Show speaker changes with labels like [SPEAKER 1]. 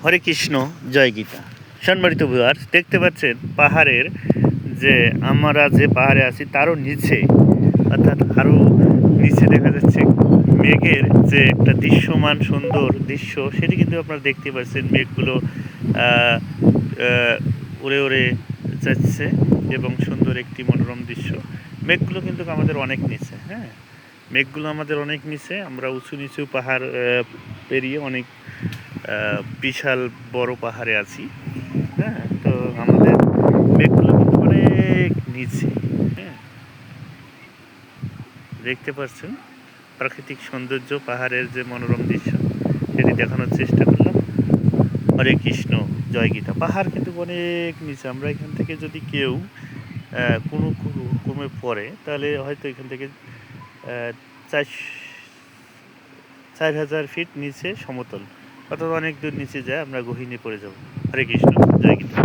[SPEAKER 1] হরে কৃষ্ণ, জয় গীতা। সম্মানিত ভিউয়ার্স, দেখতে পাচ্ছেন পাহাড়ের যে আমরা যে পাহাড়ে আছি তারও নিচে, অর্থাৎ আরও নিচে দেখা যাচ্ছে মেঘের যে একটা দৃশ্যমান সুন্দর দৃশ্য, সেটি কিন্তু আপনারা দেখতে পাচ্ছেন। মেঘগুলো উড়ে উড়ে যাচ্ছে এবং সুন্দর একটি মনোরম দৃশ্য। মেঘগুলো কিন্তু আমাদের অনেক নিচে, হ্যাঁ, মেঘগুলো আমাদের অনেক নিচে। আমরা উঁচু নিচু পাহাড় পেরিয়ে অনেক বিশাল বড় পাহাড়ে আছি, হ্যাঁ। তো আমাদের মেঘগুলো কিন্তু অনেক নিচে, হ্যাঁ, দেখতে পাচ্ছেন প্রাকৃতিক সৌন্দর্য, পাহাড়ের যে মনোরম দৃশ্য সেটি দেখানোর চেষ্টা করলাম। হরে কৃষ্ণ, জয় গীতা। পাহাড় কিন্তু অনেক নিচে। আমরা এখান থেকে যদি কেউ কোনো কমে পড়ে, তাহলে হয়তো এখান থেকে 4,000 ফিট নিচে সমতল, অর্থাৎ অনেক দূর নিচে যায় আমরা গহীনে পড়ে যাব। হরে কৃষ্ণ, জয় গীতা।